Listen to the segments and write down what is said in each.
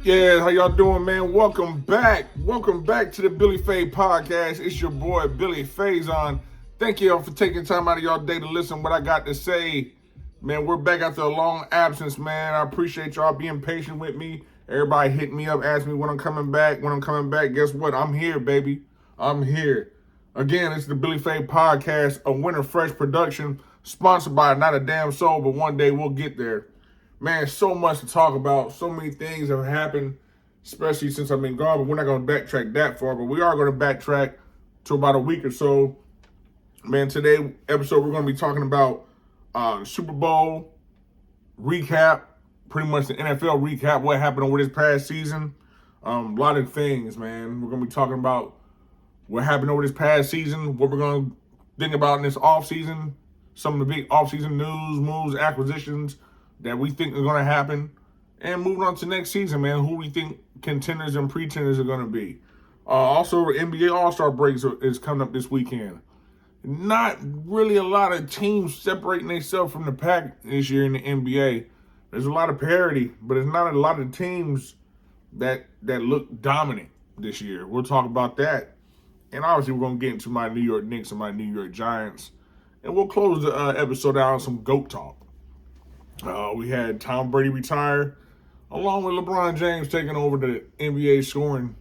Yeah, how y'all doing, man? Welcome back. Welcome back to the BillyFai podcast. It's your boy, BillyFai on. Thank y'all for taking time out of y'all day to listen to what I got to say. Man, we're back after a long absence, man. I appreciate y'all being patient with me. Everybody hit me up, ask me when I'm coming back. When I'm coming back, guess what? I'm here, baby. I'm here. Again, it's the BillyFai podcast, a Winter Fresh production, sponsored by Not a Damn Soul, but one day we'll get there. Man, so much to talk about. So many things have happened, especially since I've been gone. But we're not going to backtrack that far. But we are going to backtrack to about a week or so. Man, today episode we're going to be talking about Super Bowl recap, pretty much the NFL recap, what happened over this past season. A lot of things, man. We're going to be talking about what happened over this past season, what we're going to think about in this offseason, some of the big offseason news, moves, acquisitions that we think are going to happen, and moving on to next season, man, who we think contenders and pretenders are going to be. Also, NBA All-Star breaks is coming up this weekend. Not really a lot of teams separating themselves from the pack this year in the NBA. There's a lot of parity, but there's not a lot of teams that look dominant this year. We'll talk about that. And obviously, we're going to get into my New York Knicks and my New York Giants. And we'll close the episode out on some GOAT talk. We had Tom Brady retire, along with LeBron James taking over the NBA scoring.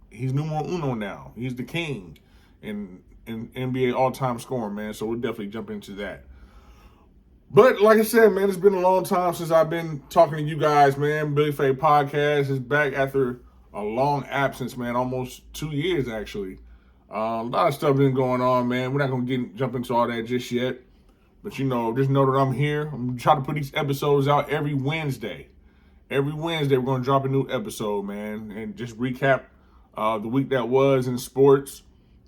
He's numero uno now. He's the king in NBA all-time scoring, man. So we'll definitely jump into that. But like I said, man, it's been a long time since I've been talking to you guys, man. BillyFai podcast is back after a long absence, man. Almost 2 years, actually. A lot of stuff been going on, man. We're not going to jump into all that just yet. But, just know that I'm here. I'm going to try to put these episodes out every Wednesday. Every Wednesday, we're going to drop a new episode, man, and just recap the week that was in sports.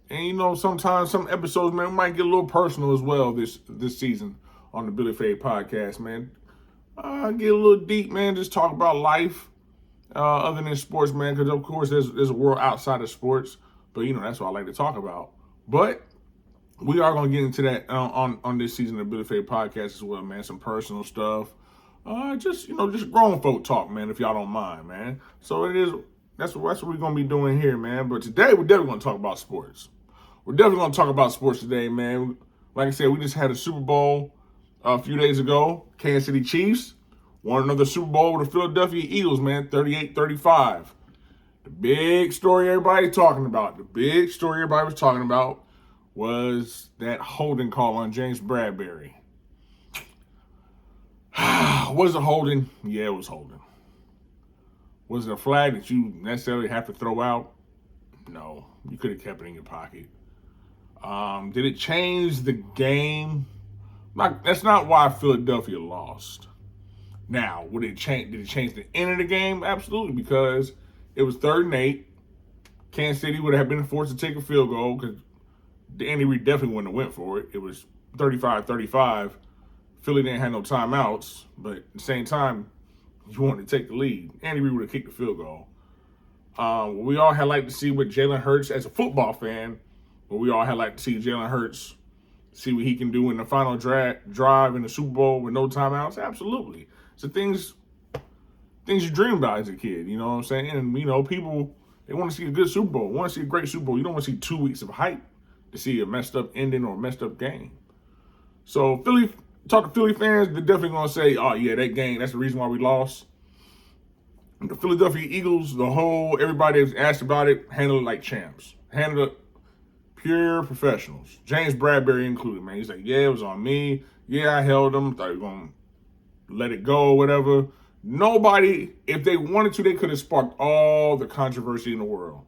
And, sometimes some episodes, man, we might get a little personal as well this season on the BillyFai podcast, man. Get a little deep, man, just talk about life other than sports, man, because, of course, there's a world outside of sports. But, that's what I like to talk about. But we are going to get into that on this season of the BillyFai podcast as well, man. Some personal stuff. Just grown folk talk, man, if y'all don't mind, man. So that's what we're going to be doing here, man. But today, we're definitely going to talk about sports. We're definitely going to talk about sports today, man. Like I said, we just had a Super Bowl a few days ago. Kansas City Chiefs won another Super Bowl with the Philadelphia Eagles, man, 38-35. The big story everybody's talking about, was that holding call on James Bradbury. Was it holding? Yeah, it was holding. Was it a flag that you necessarily have to throw out? No, you could have kept it in your pocket. Did it change the game? That's not why Philadelphia lost. Now, did it change the end of the game? Absolutely, because it was 3rd and 8. Kansas City would have been forced to take a field goal because Andy Reid definitely wouldn't have went for it. It was 35-35. Philly didn't have no timeouts, but at the same time, you wanted to take the lead. Andy Reid would have kicked the field goal. We all had liked to see what Jalen Hurts, as a football fan, we all had liked to see Jalen Hurts see what he can do in the final drive in the Super Bowl with no timeouts. Absolutely. So things you dream about as a kid, you know what I'm saying? And, people, they want to see a good Super Bowl, want to see a great Super Bowl. You don't want to see 2 weeks of hype to see a messed up ending or a messed up game. So talk to Philly fans, they're definitely going to say, oh, yeah, that game, that's the reason why we lost. The Philadelphia Eagles, everybody that's asked about it, handled it like champs. Handled it pure professionals. James Bradbury included, man. He's like, yeah, it was on me. Yeah, I held him. Thought he was going to let it go or whatever. Nobody, if they wanted to, they could have sparked all the controversy in the world.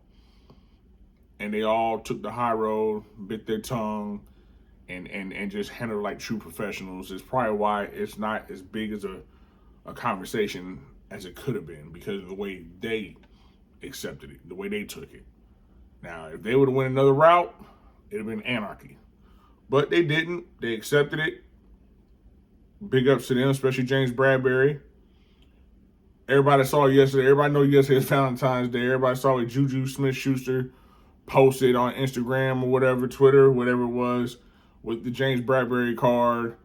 And they all took the high road, bit their tongue, and just handled it like true professionals. It's probably why it's not as big as a conversation as it could have been, because of the way they accepted it, the way they took it. Now, if they would have went another route, it would have been anarchy. But they didn't. They accepted it. Big ups to them, especially James Bradbury. Everybody saw it yesterday. Everybody know yesterday is Valentine's Day. Everybody saw what Juju Smith-Schuster posted on Instagram or whatever, Twitter, whatever it was, with the James Bradbury card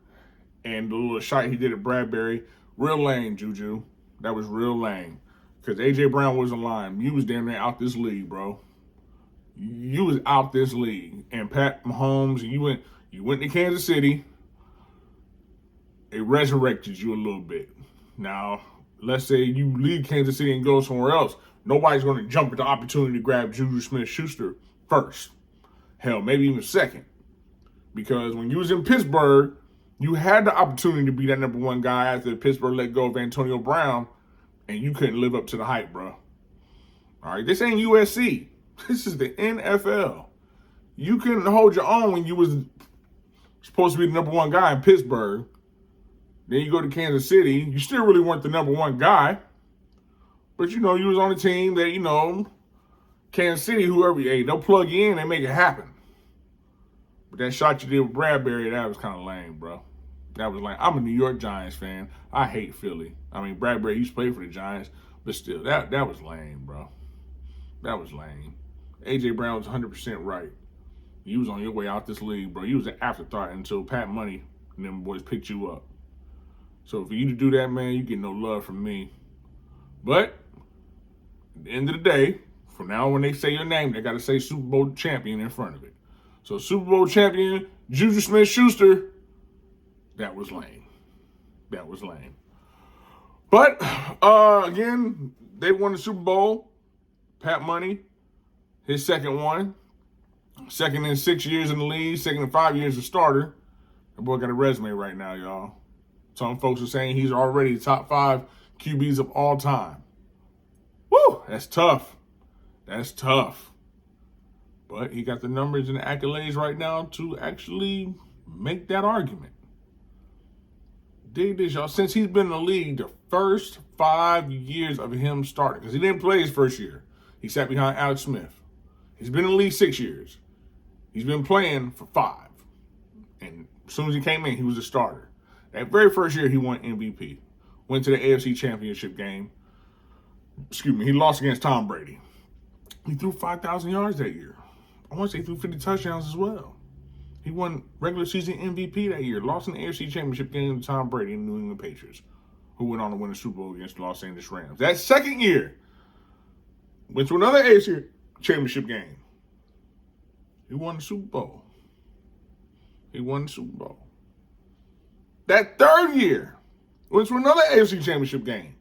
and the little shot he did at Bradbury. Real lame, Juju. That was real lame. Because A.J. Brown wasn't lying. You was damn near out this league, bro. You was out this league. And Pat Mahomes, you went to Kansas City. It resurrected you a little bit. Now, let's say you leave Kansas City and go somewhere else. Nobody's going to jump at the opportunity to grab Juju Smith-Schuster first. Hell, maybe even second. Because when you was in Pittsburgh, you had the opportunity to be that number one guy after Pittsburgh let go of Antonio Brown, and you couldn't live up to the hype, bro. All right, this ain't USC. This is the NFL. You couldn't hold your own when you was supposed to be the number one guy in Pittsburgh. Then you go to Kansas City. You still really weren't the number one guy. But, you was on a team that, Kansas City, whoever, hey, they'll plug you in and make it happen. But that shot you did with Bradbury, that was kind of lame, bro. That was lame. I'm a New York Giants fan. I hate Philly. I mean, Bradbury used to play for the Giants, but still, that was lame, bro. That was lame. A.J. Brown was 100% right. You was on your way out this league, bro. You was an afterthought until Pat Money and them boys picked you up. So for you to do that, man, you get no love from me. But at the end of the day, from now on when they say your name, they got to say Super Bowl champion in front of it. So Super Bowl champion, Juju Smith-Schuster, that was lame. That was lame. But, again, they won the Super Bowl. Pat Money, his second one. Second in 6 years in the league, second in 5 years as starter. That boy got a resume right now, y'all. Some folks are saying he's already top 5 QBs of all time. Woo, that's tough. That's tough. But he got the numbers and the accolades right now to actually make that argument. Dig this, y'all. Since he's been in the league, the first 5 years of him starting, because he didn't play his first year. He sat behind Alex Smith. He's been in the league 6 years. He's been playing for 5. And as soon as he came in, he was a starter. That very first year, he won MVP. Went to the AFC Championship game. He lost against Tom Brady. He threw 5,000 yards that year. I want to say he threw 50 touchdowns as well. He won regular season MVP that year. Lost in the AFC Championship game to Tom Brady and New England Patriots, who went on to win the Super Bowl against the Los Angeles Rams. That second year, went to another AFC Championship game. He won the Super Bowl. He won the Super Bowl. That third year, went to another AFC Championship game.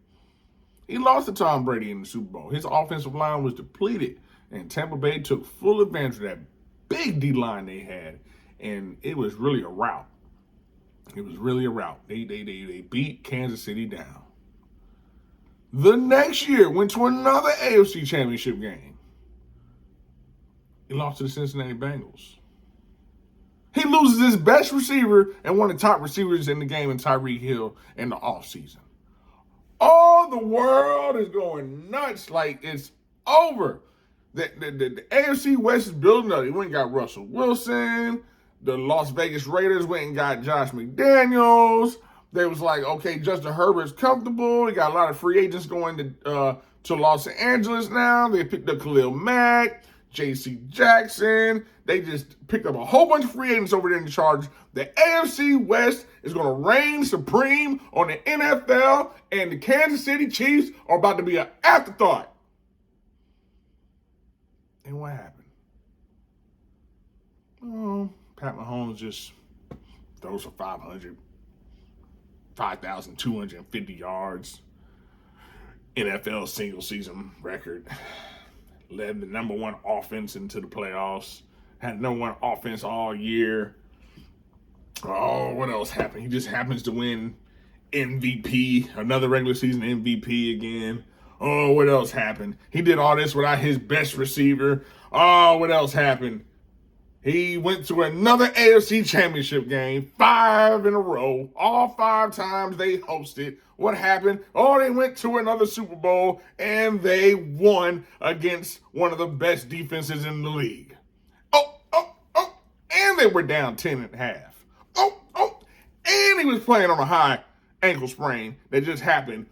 He lost to Tom Brady in the Super Bowl. His offensive line was depleted, and Tampa Bay took full advantage of that big D-line they had, and it was really a rout. It was really a rout. They beat Kansas City down. The next year, went to another AFC Championship game. He lost to the Cincinnati Bengals. He loses his best receiver and one of the top receivers in the game in Tyreek Hill in the offseason. All the world is going nuts like it's over. The AFC West is building up. They went and got Russell Wilson. The Las Vegas Raiders went and got Josh McDaniels. They was like, okay, Justin Herbert's comfortable. He got a lot of free agents going to Los Angeles now. They picked up Khalil Mack, J.C. Jackson. They just picked up a whole bunch of free agents over there in the Chargers. The AFC West is going to reign supreme on the NFL, and the Kansas City Chiefs are about to be an afterthought. And what happened? Oh, Pat Mahomes just throws for 5,250 yards. NFL single season record. Led the number one offense into the playoffs. Had number one offense all year. Oh, what else happened? He just happens to win MVP, another regular season MVP again. Oh, what else happened? He did all this without his best receiver. Oh, what else happened? He went to another AFC Championship game, 5 in a row. All 5 times they hosted. What happened? Oh, they went to another Super Bowl, and they won against one of the best defenses in the league. And they were down 10 at half. And he was playing on a high ankle sprain that just happened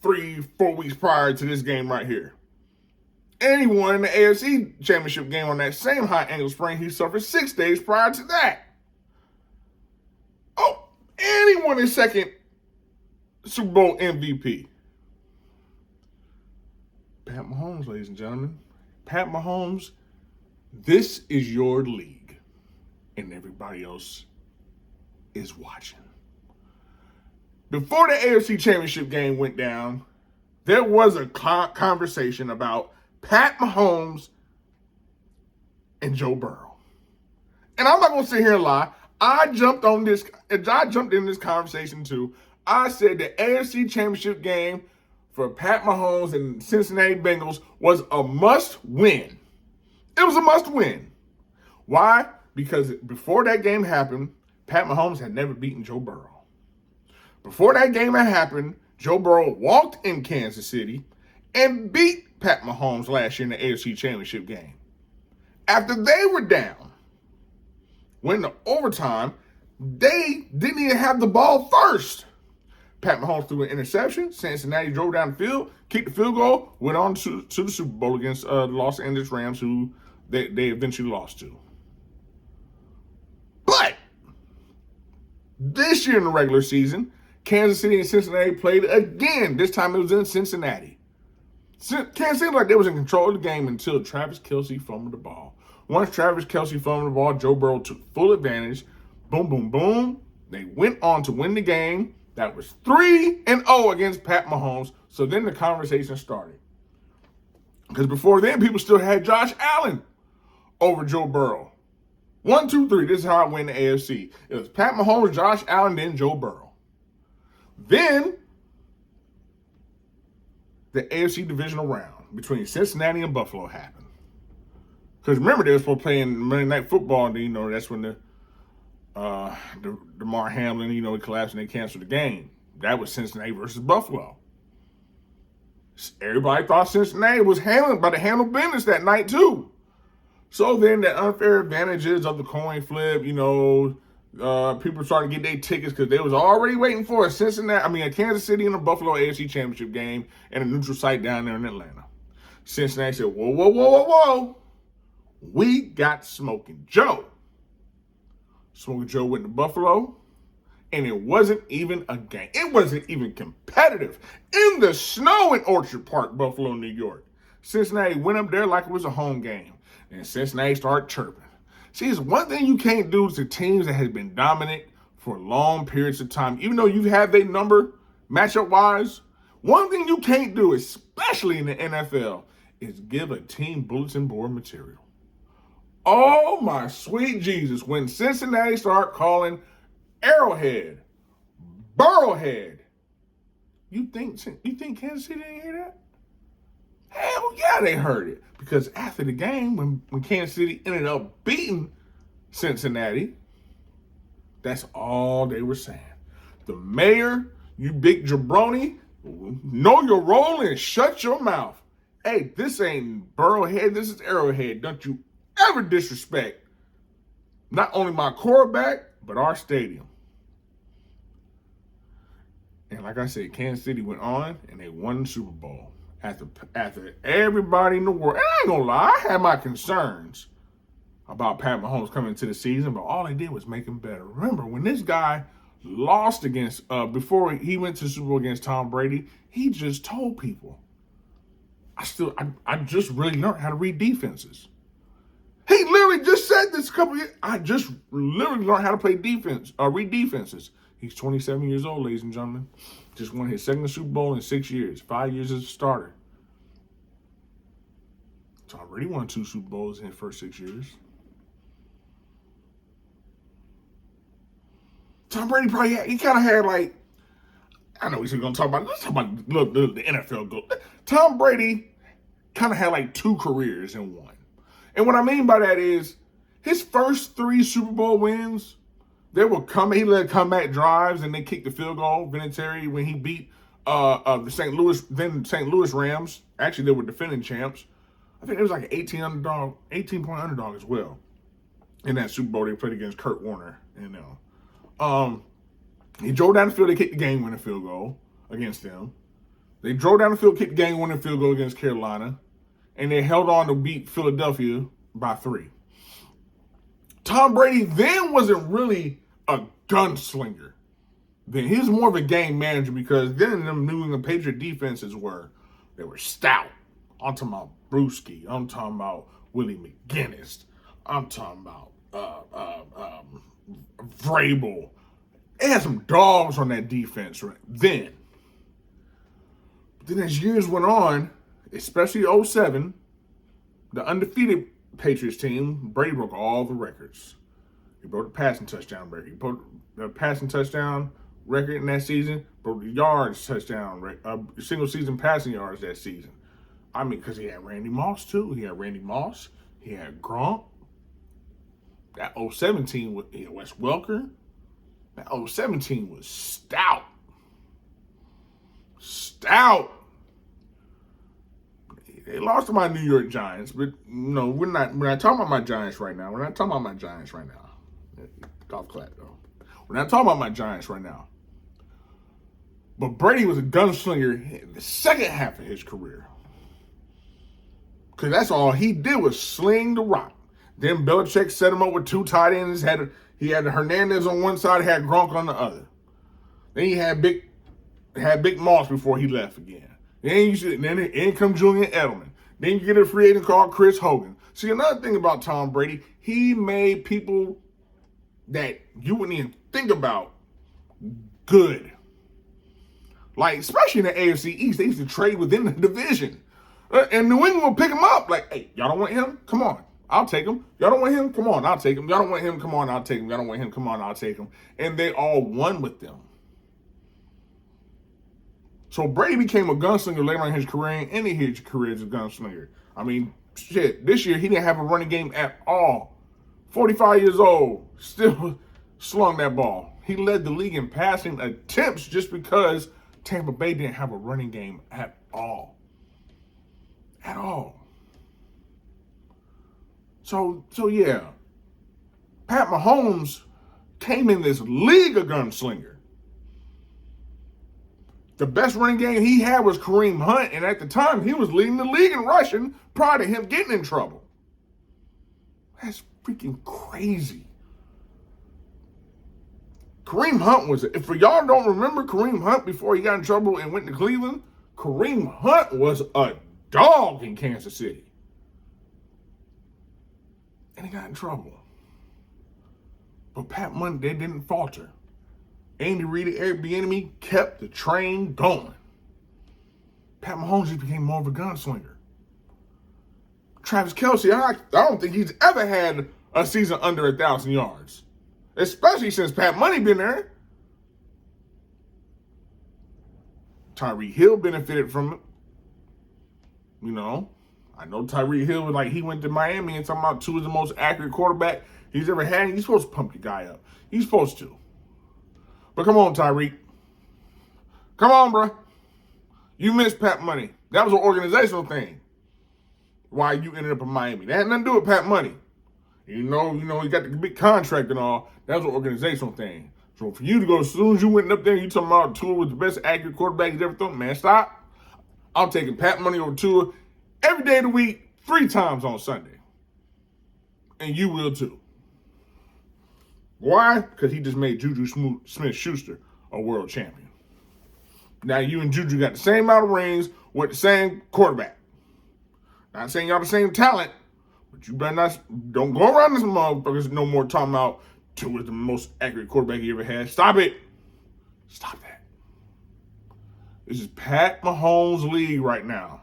3-4 weeks prior to this game right here. And he won in the AFC Championship game on that same high ankle sprain he suffered 6 days prior to that. Oh, and he won his second Super Bowl MVP. Pat Mahomes, ladies and gentlemen. Pat Mahomes, this is your league, and everybody else is watching. Before the AFC Championship game went down, there was a conversation about Pat Mahomes and Joe Burrow. And I'm not going to sit here and lie. I jumped in this conversation too. I said the AFC Championship game for Pat Mahomes and Cincinnati Bengals was a must-win. It was a must-win. Why? Because before that game happened, Pat Mahomes had never beaten Joe Burrow. Before that game had happened, Joe Burrow walked in Kansas City and beat Pat Mahomes last year in the AFC Championship game. After they were down, went into overtime, they didn't even have the ball first. Pat Mahomes threw an interception. Cincinnati drove down the field, kicked the field goal, went on to the Super Bowl against the Los Angeles Rams, who they eventually lost to. But this year in the regular season, Kansas City and Cincinnati played again. This time it was in Cincinnati. Kansas City like they was in control of the game until Travis Kelce fumbled the ball. Once Travis Kelce fumbled the ball, Joe Burrow took full advantage. Boom, boom, boom. They went on to win the game. That was 3-0 against Pat Mahomes. So then the conversation started. Because before then, people still had Josh Allen over Joe Burrow. 1, 2, 3. This is how it went in the AFC. It was Pat Mahomes, Josh Allen, then Joe Burrow. Then the AFC divisional round between Cincinnati and Buffalo happened. Because remember, they were supposed to play in Monday Night Football, and that's when the Damar Hamlin, he collapsed and they canceled the game. That was Cincinnati versus Buffalo. Everybody thought Cincinnati was about to handle business that night too. So then the unfair advantages of the coin flip, people started to get their tickets because they was already waiting for a Kansas City and a Buffalo AFC Championship game and a neutral site down there in Atlanta. Cincinnati said, whoa, whoa, whoa, whoa, whoa. We got Smoking Joe. Smoking Joe went to Buffalo, and it wasn't even a game. It wasn't even competitive. In the snow in Orchard Park, Buffalo, New York. Cincinnati went up there like it was a home game, and Cincinnati started chirping. See, it's one thing you can't do to teams that has been dominant for long periods of time. Even though you have their number matchup-wise, one thing you can't do, especially in the NFL, is give a team bulletin board material. Oh, my sweet Jesus. When Cincinnati started calling Arrowhead, Burrowhead, you think Kansas City didn't hear that? Hell yeah, they heard it. Because after the game, when Kansas City ended up beating Cincinnati, that's all they were saying. The mayor, you big jabroni, know your role and shut your mouth. Hey, this ain't Burrowhead, this is Arrowhead. Don't you ever disrespect not only my quarterback, but our stadium. And like I said, Kansas City went on and they won the Super Bowl. After everybody in the world, and I ain't gonna lie, I had my concerns about Pat Mahomes coming into the season, but all they did was make him better. Remember, when this guy lost before he went to the Super Bowl against Tom Brady, he just told people, I just really learned how to read defenses. He literally just said this a couple years. I just literally learned how to play defense, read defenses. He's 27 years old, ladies and gentlemen. Just won his second Super Bowl in 6 years, 5 years as a starter. He's already won 2 Super Bowls in his first 6 years. Tom Brady he kind of had I know he's going to talk about, let's talk about the NFL goal. Tom Brady kind of had 2 careers in one. And what I mean by that is his first 3 Super Bowl wins, he led comeback drives and they kicked the field goal. Vinatieri, when he beat the St. Louis Rams, actually they were defending champs. I think it was an 18-point underdog as well. In that Super Bowl they played against Kurt Warner. He drove down the field, they kicked the game-winning field goal against them. They drove down the field, kicked the game-winning field goal against Carolina. And they held on to beat Philadelphia by 3. Tom Brady then wasn't really a gunslinger. Then he was more of a game manager because then the New England Patriot defenses were stout. I'm talking about Brewski. I'm talking about Willie McGinnis. I'm talking about Vrabel. They had some dogs on that defense right then. But then as years went on, especially 07, the undefeated Patriots team, Brady broke all the records. He broke the passing touchdown record. He broke the passing touchdown record in that season, broke the yards touchdown record, single season passing yards that season. I mean, because he had Randy Moss too. He had Randy Moss. He had Gronk. That 07 team, he had Wes Welker. That 07 team was stout. Stout. They lost to my New York Giants, but no, we're not talking about my Giants right now. We're not talking about my Giants right now. Golf clap, though. We're not talking about my Giants right now. But Brady was a gunslinger in the second half of his career. Because that's all he did was sling the rock. Then Belichick set him up with two tight ends. He had Hernandez on one side, had Gronk on the other. Then he had Big Moss before he left again. Then in come Julian Edelman. Then you get a free agent called Chris Hogan. See, another thing about Tom Brady, he made people that you wouldn't even think about good. Like, especially in the AFC East, they used to trade within the division. And New England will pick him up. Like, hey, y'all don't want him? Come on. I'll take him. Y'all don't want him? Come on, I'll take him. Y'all don't want him? Come on, I'll take him. Y'all don't want him? Come on, I'll take him. And they all won with them. So Brady became a gunslinger later on in his career and ended his career as a gunslinger. I mean, shit, this year he didn't have a running game at all. 45 years old, still slung that ball. He led the league in passing attempts just because Tampa Bay didn't have a running game at all. At all. So yeah, Pat Mahomes came in this league a gunslinger. The best running game he had was Kareem Hunt, and at the time, he was leading the league in rushing prior to him getting in trouble. That's freaking crazy. Kareem Hunt was, if y'all don't remember Kareem Hunt before he got in trouble and went to Cleveland, Kareem Hunt was a dog in Kansas City. And he got in trouble. But Pat Money, they didn't falter. Andy Reid and Eric Bieniemy kept the train going. Pat Mahomes just became more of a gunslinger. Travis Kelce, I don't think he's ever had a season under 1,000 yards. Especially since Pat Money been there. Tyreek Hill benefited from it. You know, I know Tyreek Hill was like, he went to Miami and talking about two of the most accurate quarterback he's ever had. He's supposed to pump the guy up. He's supposed to. But come on, Tyreek. Come on, bro. You missed Pat Money. That was an organizational thing. Why you ended up in Miami. That had nothing to do with Pat Money. You know, he got the big contract and all. That was an organizational thing. So for you to go, as soon as you went up there, you talking about Tua was the best accurate quarterback he's ever thrown. Man, stop. I'm taking Pat Money over Tua every day of the week, 3 times on Sunday. And you will too. Why? Because he just made Juju Smith-Schuster a world champion. Now you and Juju got the same amount of rings with the same quarterback. Not saying y'all the same talent, but you better not, don't go around this motherfuckers no more talking about Tua is the most accurate quarterback he ever had. Stop it. Stop that. This is Pat Mahomes' league right now.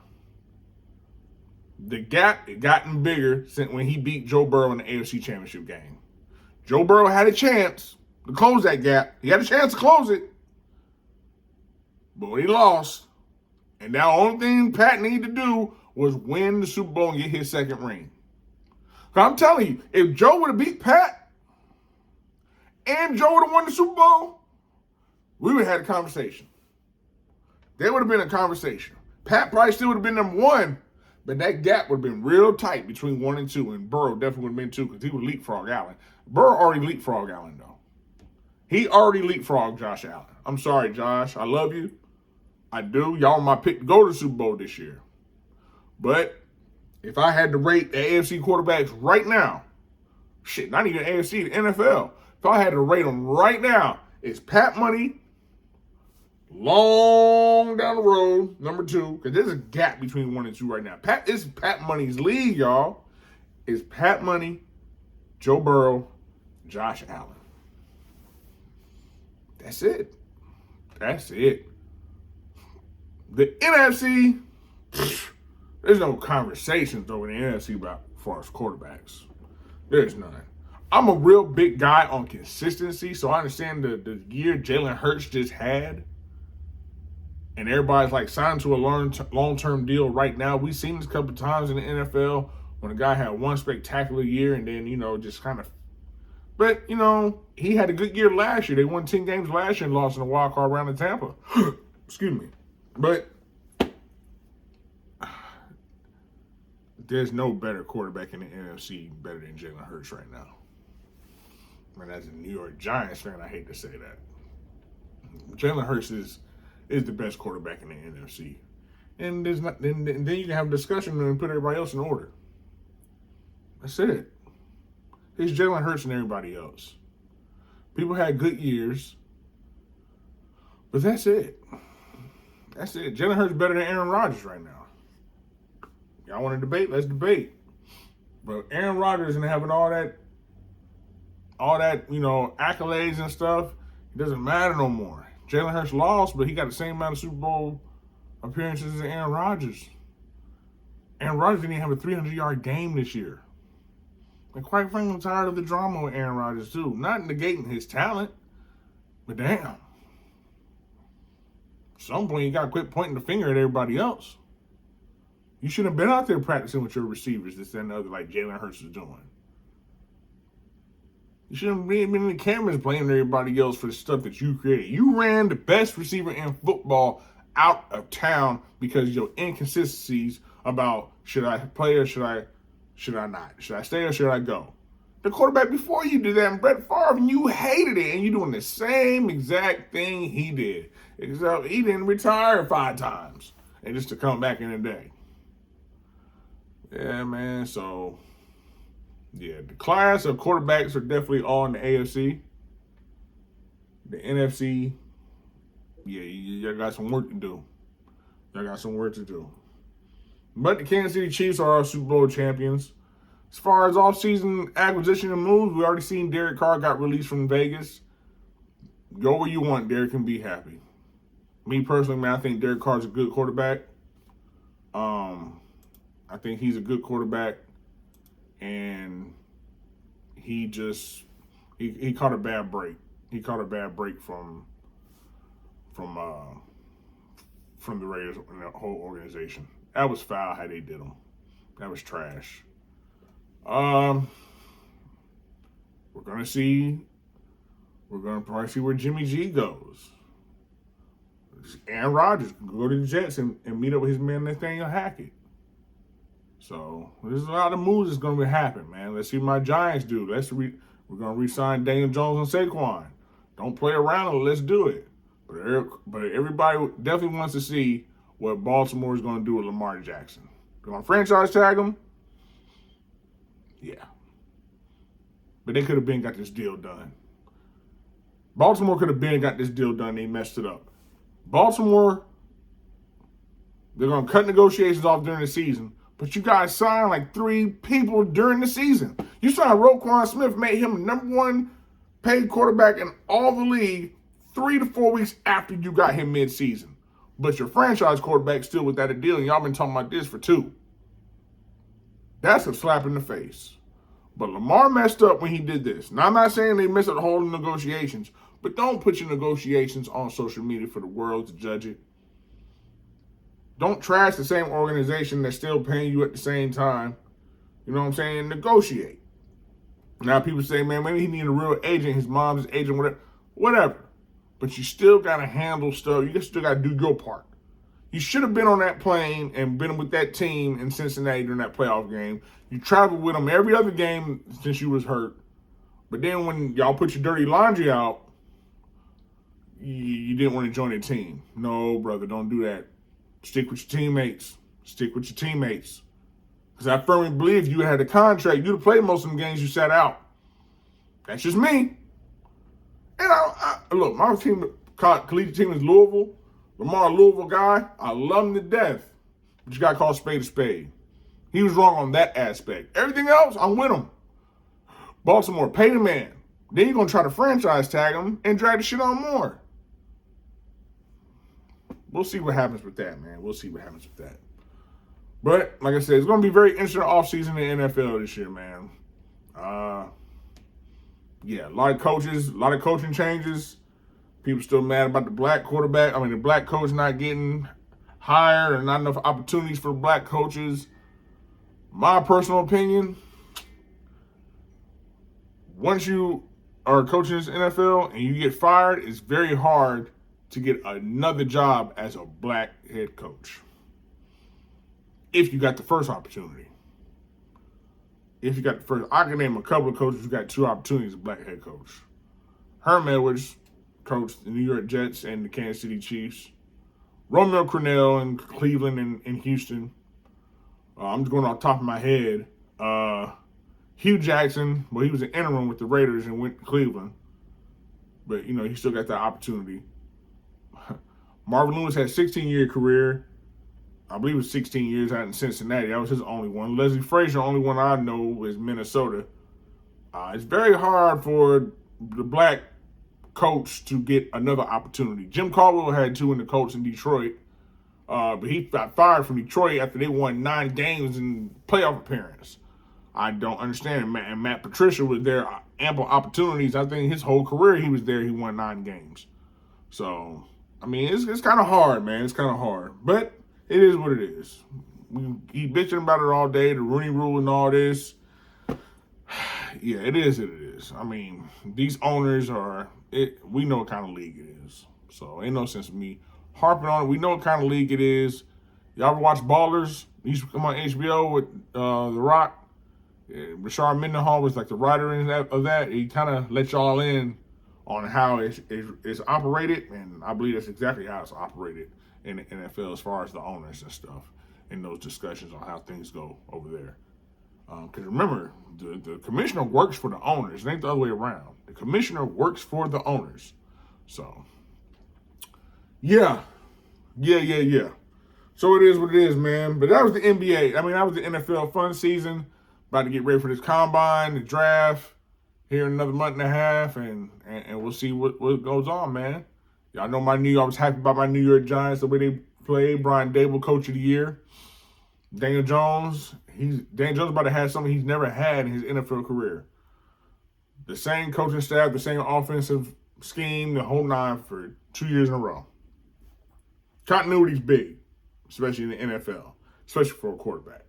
The gap had gotten bigger since when he beat Joe Burrow in the AFC Championship game. Joe Burrow had a chance to close that gap. He had a chance to close it. But when he lost, and now the only thing Pat needed to do was win the Super Bowl and get his second ring. Because I'm telling you, if Joe would have beat Pat and Joe would have won the Super Bowl, we would have had a conversation. There would have been a conversation. Pat probably still would have been number 1, but that gap would have been real tight between 1 and 2, and Burrow definitely would have been 2 because he would leapfrog Allen. Burrow already leapfrog Allen, though. He already leapfrogged Josh Allen. I'm sorry, Josh. I love you. I do. Y'all my pick to go to the Super Bowl this year. But if I had to rate the AFC quarterbacks right now, shit, not even AFC, the NFL, if I had to rate them right now, it's Pat Money, long down the road, number 2, because there's a gap between 1 and 2 right now. It's Pat Money's league, y'all. It's Pat Money, Joe Burrow, Josh Allen. That's it. That's it. The NFC, there's no conversations over the NFC about as far as quarterbacks. There's none. I'm a real big guy on consistency, so I understand the year Jalen Hurts just had. And everybody's like signed to a long-term deal right now. We've seen this a couple times in the NFL when a guy had one spectacular year and then, just kind of. But, he had a good year last year. They won 10 games last year and lost in the wild card round in Tampa. Excuse me. But there's no better quarterback in the NFC better than Jalen Hurts right now. And as a New York Giants fan, I hate to say that. Jalen Hurts is the best quarterback in the NFC. And then you can have a discussion and put everybody else in order. That's it. It's Jalen Hurts and everybody else. People had good years, but that's it. That's it. Jalen Hurts better than Aaron Rodgers right now. Y'all want to debate? Let's debate. But Aaron Rodgers isn't having all that, accolades and stuff. It doesn't matter no more. Jalen Hurts lost, but he got the same amount of Super Bowl appearances as Aaron Rodgers. Aaron Rodgers didn't even have a 300-yard game this year. And quite frankly, I'm tired of the drama with Aaron Rodgers, too. Not negating his talent, but damn. At some point, you got to quit pointing the finger at everybody else. You shouldn't have been out there practicing with your receivers, this, that, and the other, like Jalen Hurts is doing. You shouldn't have been in the cameras blaming everybody else for the stuff that you created. You ran the best receiver in football out of town because of your inconsistencies about should I play or should I not? Should I stay or should I go? The quarterback before you did that, and Brett Favre, and you hated it, and you're doing the same exact thing he did. Except he didn't retire 5 times and just to come back in the day. Yeah, man, so, yeah, the class of quarterbacks are definitely all in the AFC. The NFC, yeah, y'all got some work to do. But the Kansas City Chiefs are our Super Bowl champions. As far as offseason acquisition and moves, we already seen Derek Carr got released from Vegas. Go where you want, Derek, and be happy. Me personally, man, I think Derek Carr's a good quarterback. I think he's a good quarterback, and he caught a bad break. He caught a bad break from the Raiders and the whole organization. That was foul how they did him. That was trash. We're gonna probably see where Jimmy G goes. Aaron Rodgers can go to the Jets and meet up with his man Nathaniel Hackett. So there's a lot of moves that's gonna happen, man. Let's see what my Giants do. We're gonna re-sign Daniel Jones and Saquon. Don't play around and let's do it. But everybody definitely wants to see what Baltimore is gonna do with Lamar Jackson. Gonna franchise tag him? Yeah. But they could have got this deal done. Baltimore could have got this deal done. They messed it up. Baltimore, they're going to cut negotiations off during the season, but you guys signed like 3 people during the season. You signed Roquan Smith, made him the number 1 paid quarterback in all the league 3 to 4 weeks after you got him mid-season. But your franchise quarterback still without a deal, and y'all been talking about this for 2. That's a slap in the face. But Lamar messed up when he did this. Now, I'm not saying they messed up the whole negotiations, but don't put your negotiations on social media for the world to judge it. Don't trash the same organization that's still paying you at the same time. You know what I'm saying? Negotiate. Now, people say, man, maybe he need a real agent, his mom's his agent, whatever. But you still got to handle stuff. You still got to do your part. You should have been on that plane and been with that team in Cincinnati during that playoff game. You traveled with them every other game since you was hurt. But then when y'all put your dirty laundry out, you didn't want to join the team. No, brother, don't do that. Stick with your teammates. Because I firmly believe if you had a contract, you'd have played most of them games you sat out. That's just me. And look, my team, collegiate team is Louisville. Lamar, Louisville guy, I love him to death. But you got to call a spade. He was wrong on that aspect. Everything else, I'm with him. Baltimore, pay the man. Then you're going to try to franchise tag him and drag the shit on more. We'll see what happens with that, man. We'll see what happens with that. But, like I said, it's going to be very interesting offseason in the NFL this year, man. Yeah, a lot of coaches, a lot of coaching changes. People still mad about the black quarterback. The black coach not getting hired and not enough opportunities for black coaches. My personal opinion, once you are coaching this NFL and you get fired, it's very hard to get another job as a black head coach. If you got the first opportunity. I can name a couple of coaches who got 2 opportunities as a black head coach. Herm Edwards coached the New York Jets and the Kansas City Chiefs. Romeo Crennel in Cleveland and Houston. I'm just going off the top of my head. Hugh Jackson, well, he was an interim with the Raiders and went to Cleveland. But, he still got that opportunity. Marvin Lewis had a 16-year career. I believe it was 16 years out in Cincinnati. That was his only one. Leslie Frazier, only one I know is Minnesota. It's very hard for the black coach to get another opportunity. Jim Caldwell had 2 in the Colts in Detroit. But he got fired from Detroit after they won 9 games in playoff appearance. I don't understand. And Matt Patricia was there, ample opportunities. I think his whole career he was there, he won 9 games. So, it's kind of hard, man. It's kind of hard. But it is what it is. We keep bitching about it all day, the Rooney Rule and all this. Yeah, it is what it is. These owners we know what kind of league it is. So, ain't no sense of me harping on it. We know what kind of league it is. Y'all ever watch Ballers? He used to come on HBO with The Rock. Rashard Mendenhall was like the writer of that. He kind of let y'all in on how it's operated, and I believe that's exactly how it's operated in the NFL as far as the owners and stuff in those discussions on how things go over there. Because remember, the commissioner works for the owners. It ain't the other way around. The commissioner works for the owners. So, yeah. So it is what it is, man. But that was the NBA. That was the NFL fun season. About to get ready for this combine, the draft, here in another month and a half, and we'll see what goes on, man. Y'all know I was happy about my New York Giants, the way they played. Brian Dable, Coach of the Year. Daniel Jones about to have something he's never had in his NFL career. The same coaching staff, the same offensive scheme, the whole 9 for 2 years in a row. Continuity's big, especially in the NFL, especially for a quarterback.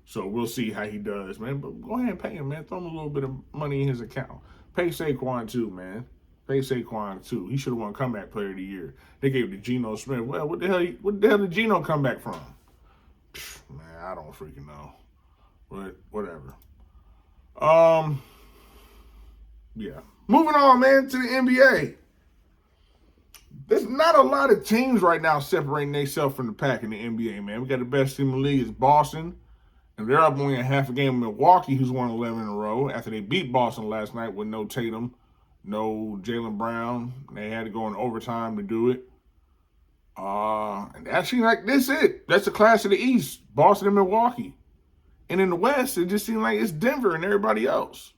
So we'll see how he does, man. But go ahead and pay him, man. Throw him a little bit of money in his account. Pay Saquon too, man. Pay Saquon too. He should have won Comeback Player of the Year. They gave it to Geno Smith. Well, what the hell did Geno come back from? Man, I don't freaking know. But whatever. Yeah. Moving on, man, to the NBA. There's not a lot of teams right now separating themselves from the pack in the NBA, man. We got the best team in the league is Boston. And they're up only a half a game with Milwaukee, who's won 11 in a row, after they beat Boston last night with no Tatum, no Jaylen Brown. They had to go in overtime to do it. And actually, that's it. That's the class of the East, Boston and Milwaukee. And in the West, it just seems like it's Denver and everybody else.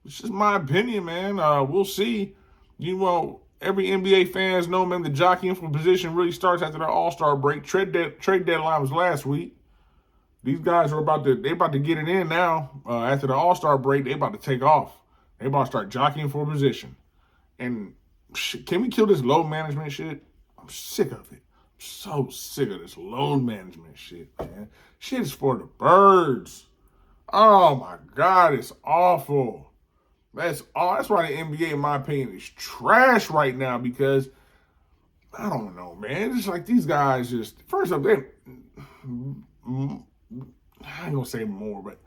It's just my opinion, man. We'll see. Every NBA fans know, man, the jockeying for position really starts after the All-Star break. Trade deadline was last week. These guys are about to get it in now. After the All-Star break, they about to take off. They about to start jockeying for a position. And can we kill this load management shit? I'm sick of it. I'm so sick of this load management shit, man. Shit is for the birds. Oh my God, it's awful. That's why the NBA, in my opinion, is trash right now, because I don't know, man. It's just like these guys first off, I ain't gonna say more, but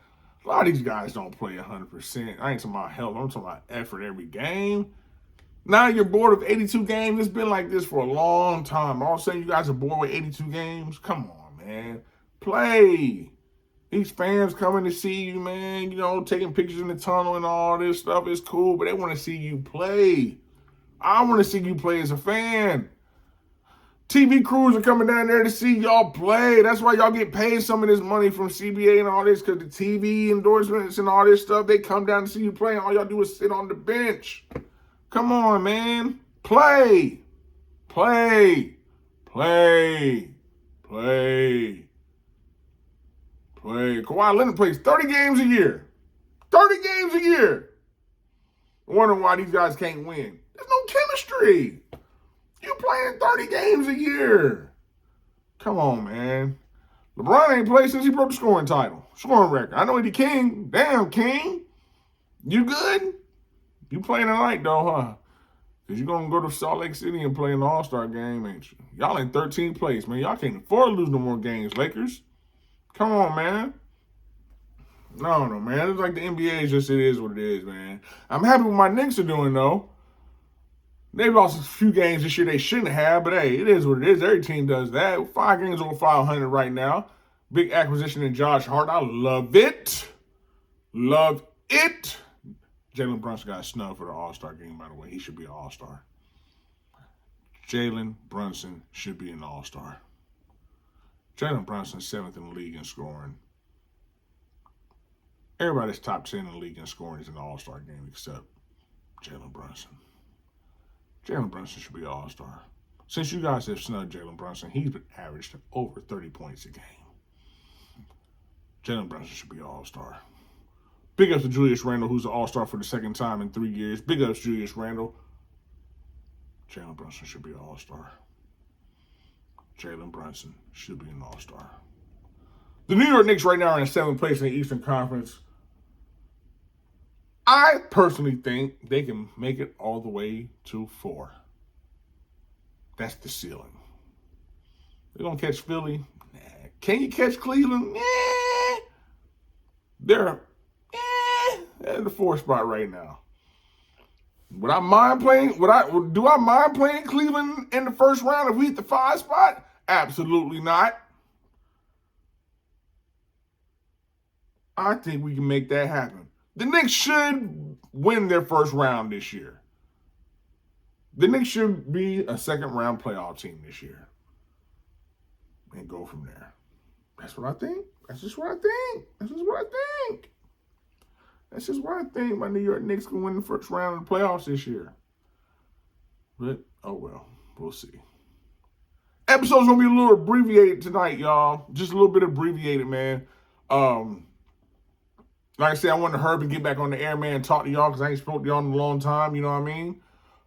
a lot of these guys don't play 100%. I ain't talking about health. I'm talking about effort every game. Now you're bored of 82 games. It's been like this for a long time. All of a sudden, you guys are bored with 82 games. Come on, man. Play. These fans coming to see you, man, taking pictures in the tunnel and all this stuff is cool, but they want to see you play. I want to see you play as a fan. TV crews are coming down there to see y'all play. That's why y'all get paid some of this money from CBA and all this, because the TV endorsements and all this stuff, they come down to see you play, and all y'all do is sit on the bench. Come on, man. Play. Play. Play. Play. Play. Kawhi Leonard plays 30 games a year. 30 games a year. I wonder why these guys can't win. There's no chemistry. You playing 30 games a year. Come on, man. LeBron ain't played since he broke the scoring record. I know he's the king. Damn, king. You good? You playing tonight, though, huh? Because you're going to go to Salt Lake City and play in the All-Star game, ain't you? Y'all in 13th place, man. Y'all can't afford to lose no more games, Lakers. Come on, man. No, man. It's like the NBA it is what it is, man. I'm happy with my Knicks are doing, though. They've lost a few games this year they shouldn't have, but hey, it is what it is. Every team does that. 5 games over 500 right now. Big acquisition in Josh Hart. I love it. Love it. Jalen Brunson got snubbed for the All-Star game, by the way. He should be an All-Star. Jalen Brunson should be an All-Star. Jalen Brunson's 7th in the league in scoring. Everybody's top 10 in the league in scoring is in the All-Star game except Jalen Brunson. Jalen Brunson should be an All-Star. Since you guys have snubbed Jalen Brunson, he's been averaged over 30 points a game. Jalen Brunson should be an All-Star. Big ups to Julius Randle, who's an All-Star for the second time in 3 years. Big ups Julius Randle. Jalen Brunson should be an All-Star. Jalen Brunson should be an All-Star. The New York Knicks right now are in 7th place in the Eastern Conference. I personally think they can make it all the way to 4. That's the ceiling. They're going to catch Philly? Nah. Can you catch Cleveland? Yeah. They're in the 4th spot right now. Do I mind playing Cleveland in the first round if we hit the 5 spot? Absolutely not. I think we can make that happen. The Knicks should win their first round this year. The Knicks should be a second-round playoff team this year. And go from there. That's what I think. That's just what I think. That's just what I think. That's just what I think. My New York Knicks can win the first round of the playoffs this year. But, oh well. We'll see. Episode's going to be a little abbreviated tonight, y'all. Just a little bit abbreviated, man. Like I said, I wanted to hurry up and get back on the air, man, and talk to y'all because I ain't spoke to y'all in a long time, you know what I mean?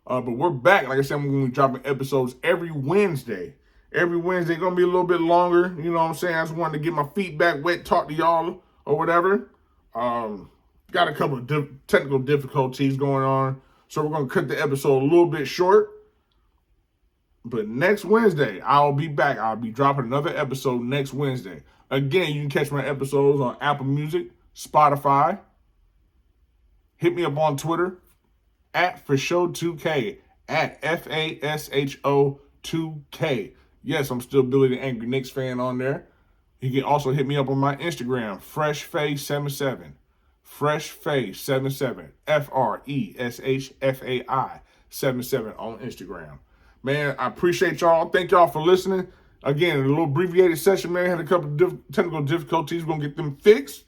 But we're back. Like I said, I'm going to be dropping episodes every Wednesday. Every Wednesday, going to be a little bit longer, you know what I'm saying? I just wanted to get my feet back wet, talk to y'all or whatever. Got a couple of technical difficulties going on, so we're going to cut the episode a little bit short. But next Wednesday, I'll be back. I'll be dropping another episode next Wednesday. Again, you can catch my episodes on Apple Music, Spotify. Hit me up on Twitter at Fashow2K, at FASHO2K. Yes, I'm still Billy the Angry Knicks fan on there. You can also hit me up on my Instagram, FreshFay77. FreshFay77. FRESHFAI 77 on Instagram. Man, I appreciate y'all. Thank y'all for listening. Again, a little abbreviated session, man. Had a couple of technical difficulties. We're going to get them fixed.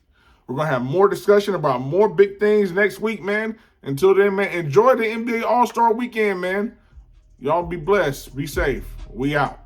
We're going to have more discussion about more big things next week, man. Until then, man, enjoy the NBA All-Star Weekend, man. Y'all be blessed. Be safe. We out.